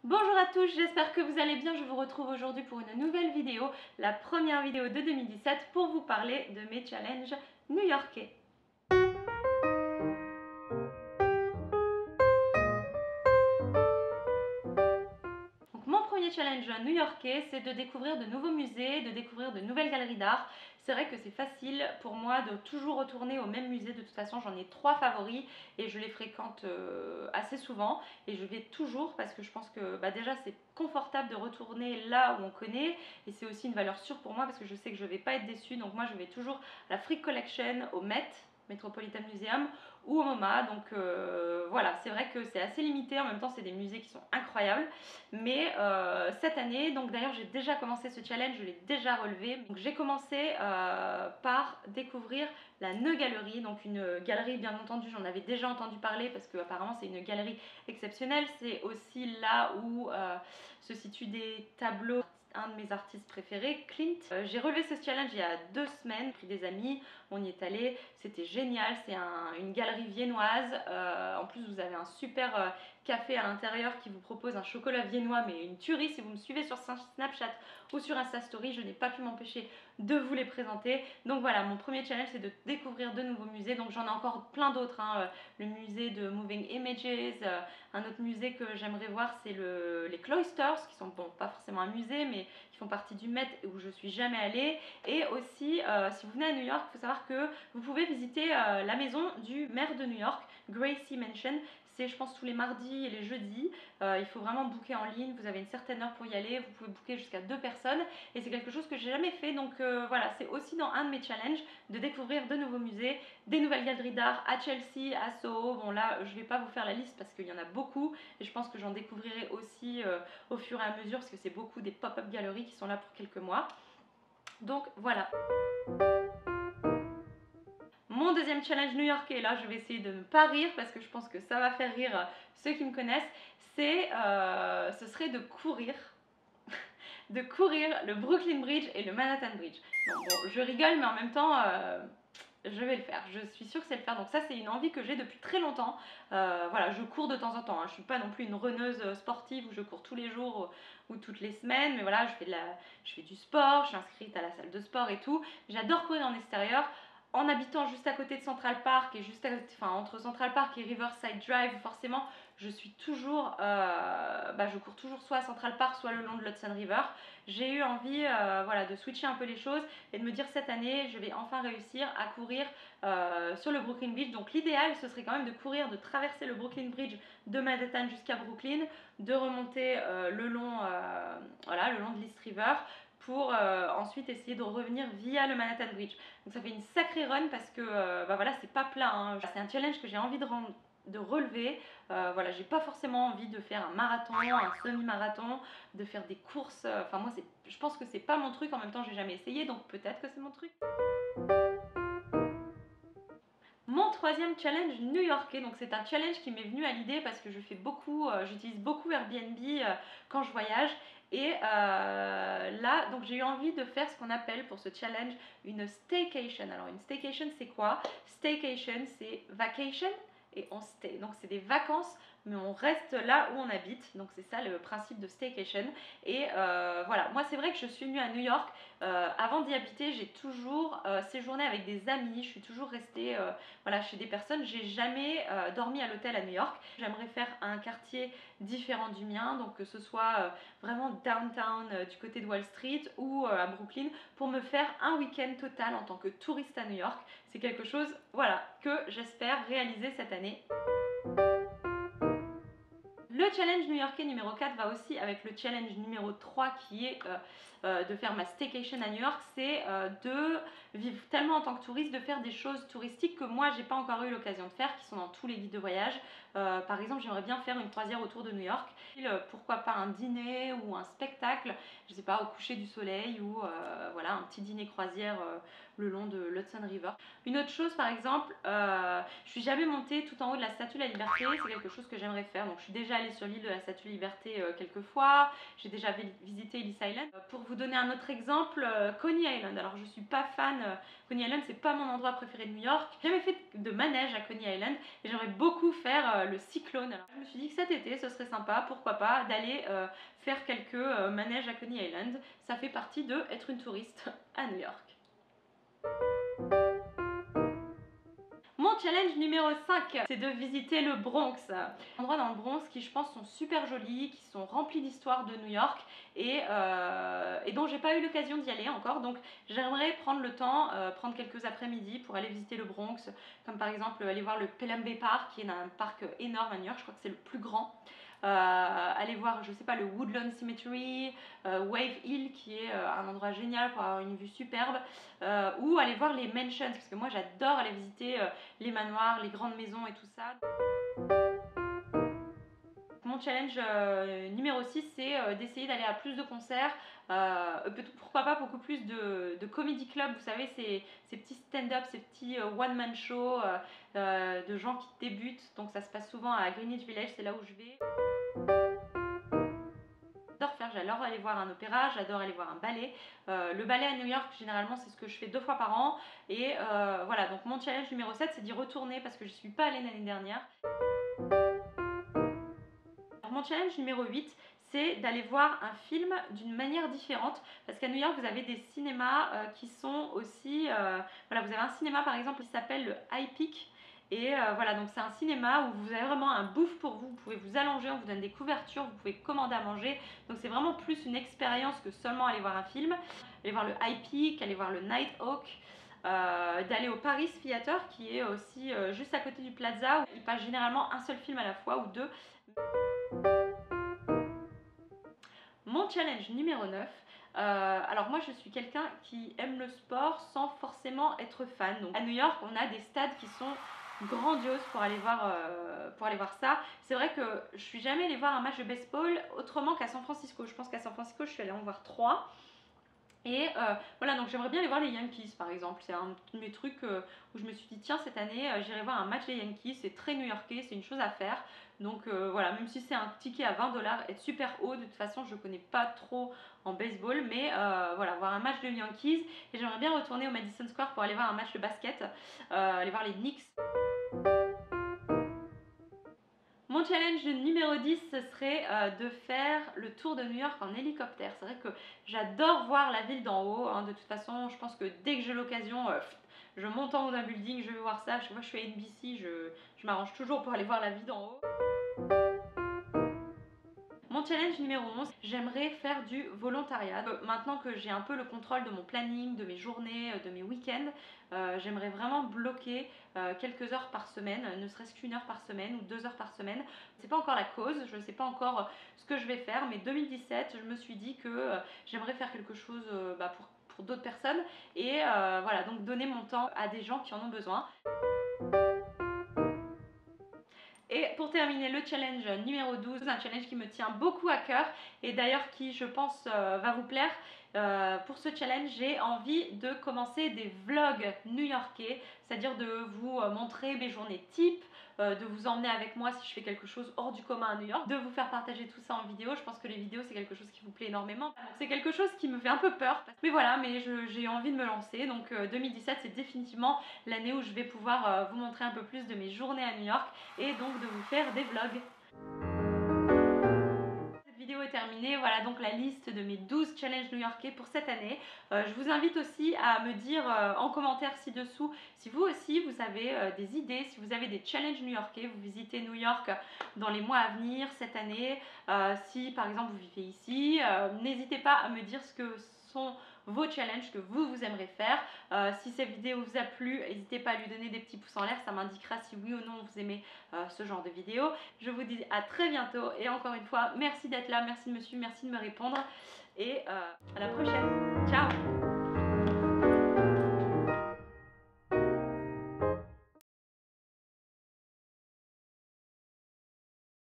Bonjour à tous, j'espère que vous allez bien. Je vous retrouve aujourd'hui pour une nouvelle vidéo, la première vidéo de 2017 pour vous parler de mes challenges new-yorkais. Donc mon premier challenge new-yorkais, c'est de découvrir de nouveaux musées, de découvrir de nouvelles galeries d'art. C'est vrai que c'est facile pour moi de toujours retourner au même musée. De toute façon, j'en ai 3 favoris et je les fréquente assez souvent. Et je vais toujours parce que je pense que déjà c'est confortable de retourner là où on connaît. Et c'est aussi une valeur sûre pour moi parce que je sais que je ne vais pas être déçue. Donc moi, je vais toujours à la Frick Collection, au Met, Metropolitan Museum, ou au MoMA. Donc voilà, c'est vrai que c'est assez limité. En même temps, c'est des musées qui sont incroyables. Mais cette année, donc d'ailleurs j'ai déjà commencé ce challenge, je l'ai déjà relevé. Donc j'ai commencé par découvrir la Neu Galerie, donc une galerie, bien entendu j'en avais déjà entendu parler parce que apparemment c'est une galerie exceptionnelle. C'est aussi là où se situent des tableaux un de mes artistes préférés, Clint. J'ai relevé ce challenge il y a 2 semaines, pris des amis, on y est allé, c'était génial, c'est une galerie viennoise. En plus vous avez un super café à l'intérieur qui vous propose un chocolat viennois, mais une tuerie. Si vous me suivez sur Snapchat ou sur Insta Story, je n'ai pas pu m'empêcher de vous les présenter. Donc voilà, mon premier challenge c'est de découvrir de nouveaux musées. Donc j'en ai encore plein d'autres, hein. Le musée de Moving Images, un autre musée que j'aimerais voir c'est les Cloisters, qui sont bon, pas forcément un musée mais qui font partie du Met où je suis jamais allée. Et aussi si vous venez à New York, il faut savoir que vous pouvez visiter la maison du maire de New York, Gracie Mansion. C'est je pense tous les mardis et les jeudis. Il faut vraiment booker en ligne, vous avez une certaine heure pour y aller, vous pouvez booker jusqu'à 2 personnes et c'est quelque chose que j'ai jamais fait. Donc voilà, c'est aussi dans un de mes challenges de découvrir de nouveaux musées, des nouvelles galeries d'art à Chelsea, à Soho. Bon là je vais pas vous faire la liste parce qu'il y en a beaucoup et je pense que j'en découvrirai aussi au fur et à mesure parce que c'est beaucoup des pop-up galeries qui sont là pour quelques mois. Donc voilà. Mon deuxième challenge new-yorkais, là je vais essayer de ne pas rire parce que je pense que ça va faire rire ceux qui me connaissent, ce serait de courir le Brooklyn Bridge et le Manhattan Bridge. Non, bon, je rigole mais en même temps je vais le faire, je suis sûre que c'est le faire. Donc ça c'est une envie que j'ai depuis très longtemps. Voilà, je cours de temps en temps, hein. Je suis pas non plus une runneuse sportive où je cours tous les jours ou toutes les semaines, mais voilà, je fais du sport, je suis inscrite à la salle de sport et tout. J'adore courir en extérieur. En habitant juste à côté de Central Park et entre Central Park et Riverside Drive, forcément, je cours toujours soit à Central Park, soit le long de l'Hudson River. J'ai eu envie, voilà, de switcher un peu les choses et de me dire cette année, je vais enfin réussir à courir sur le Brooklyn Bridge. Donc l'idéal, ce serait quand même de traverser le Brooklyn Bridge de Manhattan jusqu'à Brooklyn, de remonter voilà, le long de l'East River pour ensuite essayer de revenir via le Manhattan Bridge. Donc ça fait une sacrée run parce que voilà, c'est pas plat, hein. C'est un challenge que j'ai envie de relever. Voilà, j'ai pas forcément envie de faire un marathon, un semi-marathon, de faire des courses. Enfin moi je pense que c'est pas mon truc. En même temps j'ai jamais essayé, donc peut-être que c'est mon truc. Mon troisième challenge new-yorkais, donc c'est un challenge qui m'est venu à l'idée parce que j'utilise beaucoup Airbnb quand je voyage. Et là, donc j'ai eu envie de faire ce qu'on appelle pour ce challenge une staycation. Alors une staycation c'est quoi? Staycation c'est vacation et on stay. Donc c'est des vacances mais on reste là où on habite. Donc c'est ça le principe de staycation. Et voilà, moi c'est vrai que je suis venue à New York. Avant d'y habiter, j'ai toujours séjourné avec des amis. Je suis toujours restée voilà, chez des personnes. J'ai jamais dormi à l'hôtel à New York. J'aimerais faire un quartier différent du mien, donc que ce soit vraiment downtown du côté de Wall Street ou à Brooklyn pour me faire un week-end total en tant que touriste à New York. C'est quelque chose, voilà, que j'espère réaliser cette année. Le challenge new-yorkais numéro 4 va aussi avec le challenge numéro 3 qui est de faire ma staycation à New York. C'est de vivre tellement en tant que touriste, de faire des choses touristiques que moi j'ai pas encore eu l'occasion de faire, qui sont dans tous les guides de voyage. Par exemple, j'aimerais bien faire une croisière autour de New York. Pourquoi pas un dîner ou un spectacle, je sais pas, au coucher du soleil ou voilà, un petit dîner croisière le long de l'Hudson River. Une autre chose par exemple, je suis jamais montée tout en haut de la Statue de la Liberté, c'est quelque chose que j'aimerais faire. Donc je suis déjà allée sur l'île de la Statue de la Liberté quelques fois, j'ai déjà visité Ellis Island. Pour vous donner un autre exemple, Coney Island. Alors je suis pas fan, Coney Island c'est pas mon endroit préféré de New York. J'ai jamais fait de manège à Coney Island et j'aimerais beaucoup faire le cyclone. Alors, je me suis dit que cet été ce serait sympa, pourquoi pas, d'aller faire quelques manèges à Coney Island. Ça fait partie de être une touriste à New York. Mon challenge numéro 5, c'est de visiter le Bronx. Endroits dans le Bronx qui, je pense, sont super jolis, qui sont remplis d'histoires de New York et dont j'ai pas eu l'occasion d'y aller encore. Donc j'aimerais prendre le temps, prendre quelques après-midi pour aller visiter le Bronx, comme par exemple aller voir le Pelham Bay Park, qui est un parc énorme à New York, je crois que c'est le plus grand. Aller voir, je sais pas, le Woodlawn Cemetery, Wave Hill qui est un endroit génial pour avoir une vue superbe, ou aller voir les mansions, parce que moi j'adore aller visiter les manoirs, les grandes maisons et tout ça. Mon challenge numéro 6, c'est d'essayer d'aller à plus de concerts, pourquoi pas beaucoup plus de comedy club, vous savez, ces petits stand-up, ces petits one-man show de gens qui débutent, donc ça se passe souvent à Greenwich Village, c'est là où je vais. J'adore aller voir un opéra, j'adore aller voir un ballet. Le ballet à New York, généralement, c'est ce que je fais 2 fois par an. Et voilà, donc mon challenge numéro 7, c'est d'y retourner parce que je ne suis pas allée l'année dernière. Alors, mon challenge numéro 8, c'est d'aller voir un film d'une manière différente. Parce qu'à New York, vous avez des cinémas qui sont aussi... voilà, vous avez un cinéma, par exemple, qui s'appelle le High Peak. Et voilà, donc c'est un cinéma où vous avez vraiment un bouffe pour vous pouvez vous allonger, on vous donne des couvertures, vous pouvez commander à manger. Donc c'est vraiment plus une expérience que seulement aller voir un film. Aller voir le High Peak, aller voir le Nighthawk, d'aller au Paris Theater qui est aussi juste à côté du Plaza, où il passe généralement un seul film à la fois ou 2. Mon challenge numéro 9, alors moi je suis quelqu'un qui aime le sport sans forcément être fan. Donc à New York on a des stades qui sont grandioses pour aller voir ça. C'est vrai que je suis jamais allée voir un match de baseball autrement qu'à San Francisco. Je pense qu'à San Francisco je suis allée en voir 3. Et voilà, donc j'aimerais bien aller voir les Yankees par exemple. C'est un de mes trucs où je me suis dit tiens, cette année j'irai voir un match des Yankees. C'est très new-yorkais, c'est une chose à faire. Donc voilà, même si c'est un ticket à 20$, être super haut, de toute façon je connais pas trop en baseball. Mais voilà, voir un match de Yankees. Et j'aimerais bien retourner au Madison Square pour aller voir un match de basket, aller voir les Knicks. Mon challenge numéro 10, ce serait de faire le tour de New York en hélicoptère. C'est vrai que j'adore voir la ville d'en haut, hein. De toute façon, je pense que dès que j'ai l'occasion, je monte en haut d'un building, je vais voir ça. Moi, je suis à NBC, je m'arrange toujours pour aller voir la ville d'en haut. Mon challenge numéro 11, j'aimerais faire du volontariat. Maintenant que j'ai un peu le contrôle de mon planning, de mes journées, de mes week-ends, j'aimerais vraiment bloquer quelques heures par semaine, ne serait-ce qu'une heure par semaine ou 2 heures par semaine. Je ne sais pas encore la cause, je ne sais pas encore ce que je vais faire, mais 2017, je me suis dit que j'aimerais faire quelque chose pour d'autres personnes et voilà, donc donner mon temps à des gens qui en ont besoin. Et pour terminer, le challenge numéro 12, un challenge qui me tient beaucoup à cœur et d'ailleurs qui, je pense, va vous plaire. Pour ce challenge, j'ai envie de commencer des vlogs new-yorkais, c'est-à-dire de vous montrer mes journées types, de vous emmener avec moi si je fais quelque chose hors du commun à New York, de vous faire partager tout ça en vidéo. Je pense que les vidéos, c'est quelque chose qui vous plaît énormément. C'est quelque chose qui me fait un peu peur, mais voilà, mais j'ai envie de me lancer. Donc 2017, c'est définitivement l'année où je vais pouvoir vous montrer un peu plus de mes journées à New York et donc de vous faire des vlogs. Cette vidéo est terminée, voilà donc la liste de mes 12 challenges new-yorkais pour cette année. Je vous invite aussi à me dire en commentaire ci-dessous si vous aussi vous avez des idées, si vous avez des challenges new-yorkais, vous visitez New York dans les mois à venir cette année, si par exemple vous vivez ici, n'hésitez pas à me dire ce que sont vos challenges que vous aimerez faire. Si cette vidéo vous a plu, n'hésitez pas à lui donner des petits pouces en l'air, ça m'indiquera si oui ou non vous aimez ce genre de vidéo. Je vous dis à très bientôt et encore une fois, merci d'être là, merci de me suivre, merci de me répondre et à la prochaine. Ciao!